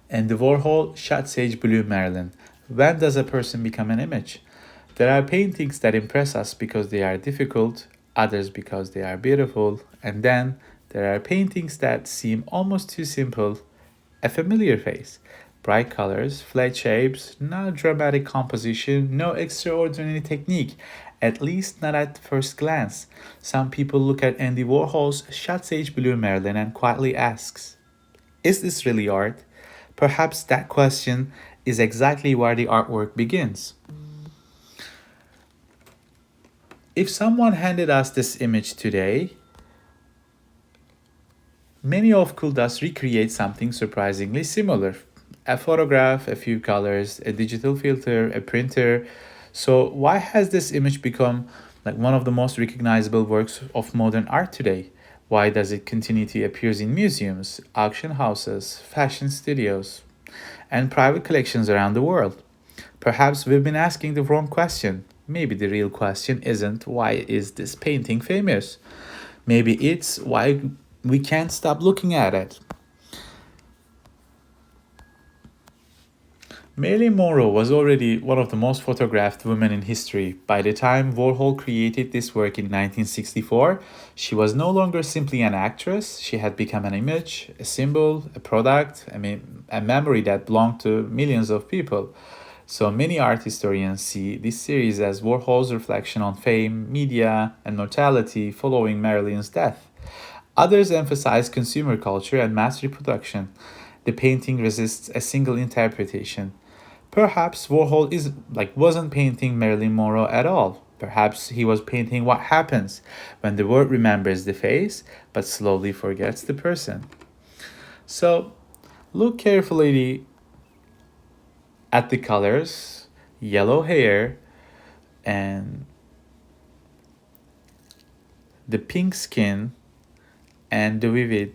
And the Warhol shot Sage Blue Marilyn. When does a person become an image? There are paintings that impress us because they are difficult, others because they are beautiful, and then there are paintings that seem almost too simple. A familiar face, bright colors, flat shapes, no dramatic composition, no extraordinary technique, at least not at first glance. Some people look at Andy Warhol's Shot Sage Blue Marilyn and quietly asks, is this really art? Perhaps that question is exactly where the artwork begins. If someone handed us this image today, many of could thus recreate something surprisingly similar. A photograph, a few colors, a digital filter, a printer. So why has this image become like one of the most recognizable works of modern art today? Why does it continue to appear in museums, auction houses, fashion studios, and private collections around the world? Perhaps we've been asking the wrong question. Maybe the real question isn't why is this painting famous? Maybe it's why we can't stop looking at it. Marilyn Monroe was already one of the most photographed women in history. By the time Warhol created this work in 1964, she was no longer simply an actress, she had become an image, a symbol, a product, a memory that belonged to millions of people. So many art historians see this series as Warhol's reflection on fame, media, and mortality following Marilyn's death. Others emphasize consumer culture and mass reproduction. The painting resists a single interpretation. Perhaps Warhol wasn't painting Marilyn Monroe at all. Perhaps he was painting what happens when the world remembers the face but slowly forgets the person. So look carefully at the colors, yellow hair, and the pink skin, and the vivid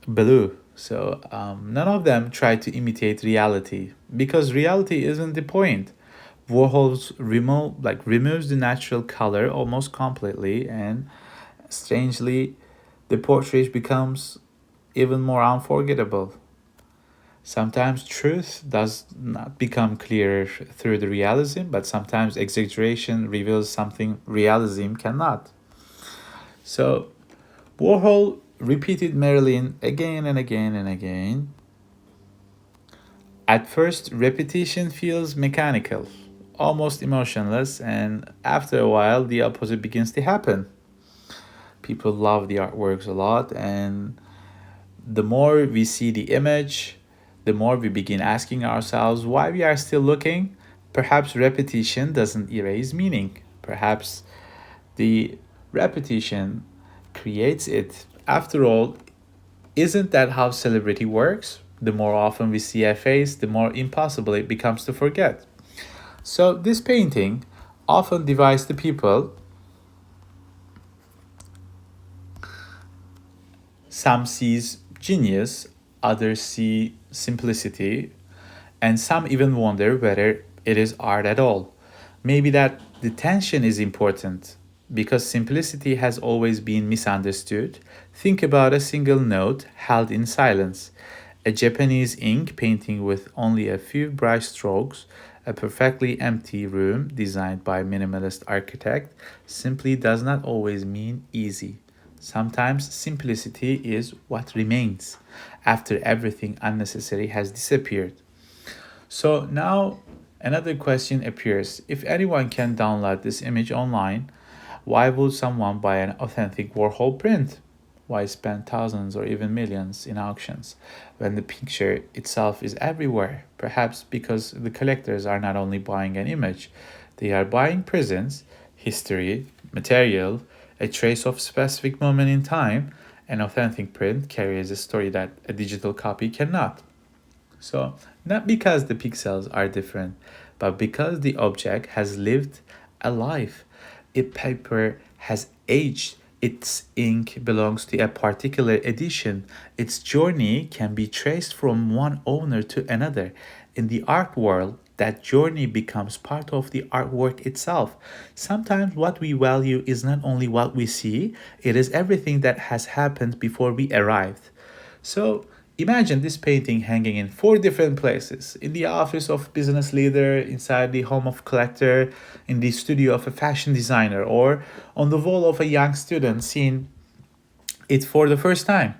blue. So none of them try to imitate reality because reality isn't the point. Warhol's removes the natural color almost completely, and strangely, the portrait becomes even more unforgettable. Sometimes truth does not become clearer through the realism, but sometimes exaggeration reveals something realism cannot. So Warhol repeated Marilyn again and again and again. At first, repetition feels mechanical, almost emotionless, and after a while, the opposite begins to happen. People love the artworks a lot, and the more we see the image, the more we begin asking ourselves why we are still looking. Perhaps repetition doesn't erase meaning. Perhaps the repetition creates it. After all, isn't that how celebrity works? The more often we see a face, the more impossible it becomes to forget. So, this painting often divides the people. Some sees genius, others see simplicity, and some even wonder whether it is art at all. Maybe that the tension is important because simplicity has always been misunderstood. Think about a single note held in silence, a Japanese ink painting with only a few brush strokes, a perfectly empty room designed by a minimalist architect simply does not always mean easy. Sometimes simplicity is what remains after everything unnecessary has disappeared. So now another question appears. If anyone can download this image online, why would someone buy an authentic Warhol print? Why spend thousands or even millions in auctions when the picture itself is everywhere? Perhaps because the collectors are not only buying an image, they are buying presence, history, material, a trace of specific moment in time. An authentic print carries a story that a digital copy cannot. So, not because the pixels are different, but because the object has lived a life. Its paper has aged. Its ink belongs to a particular edition. Its journey can be traced from one owner to another. In the art world, that journey becomes part of the artwork itself. Sometimes what we value is not only what we see, it is everything that has happened before we arrived. So, Imagine this painting hanging in four different places: in the office of business leader, inside the home of collector, in the studio of a fashion designer, or on the wall of a young student seeing it for the first time.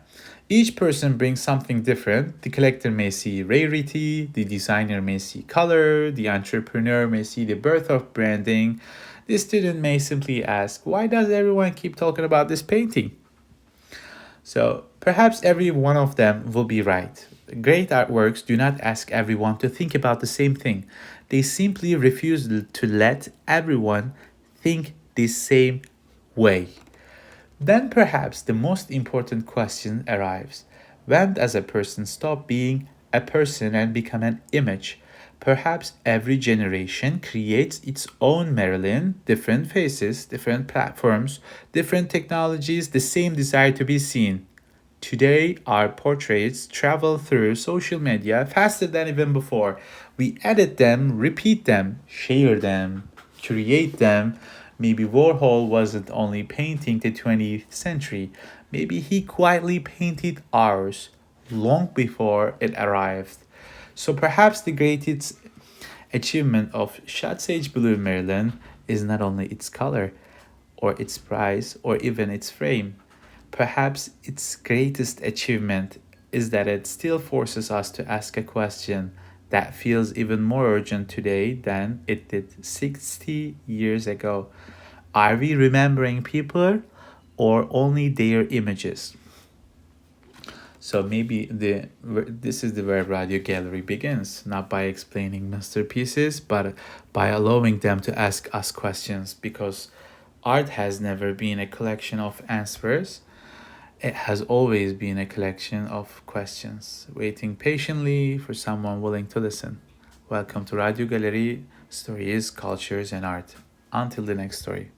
Each person brings something different. The collector may see rarity, the designer may see color, the entrepreneur may see the birth of branding. The student may simply ask, why does everyone keep talking about this painting? So perhaps every one of them will be right. Great artworks do not ask everyone to think about the same thing. They simply refuse to let everyone think the same way. Then perhaps the most important question arrives. When does a person stop being a person and become an image? Perhaps every generation creates its own Marilyn, different faces, different platforms, different technologies, the same desire to be seen. Today, our portraits travel through social media faster than even before. We edit them, repeat them, share them, create them. Maybe Warhol wasn't only painting the 20th century, maybe he quietly painted ours long before it arrived. So perhaps the greatest achievement of Shot Sage Blue Maryland is not only its color, or its price, or even its frame. Perhaps its greatest achievement is that it still forces us to ask a question that feels even more urgent today than it did 60 years ago. Are we remembering people or only their images? So maybe this is the where radio gallery begins, not by explaining masterpieces, but by allowing them to ask us questions. Because art has never been a collection of answers; it has always been a collection of questions, waiting patiently for someone willing to listen. Welcome to Radio Gallery, Stories, Cultures, and Art. Until the next story.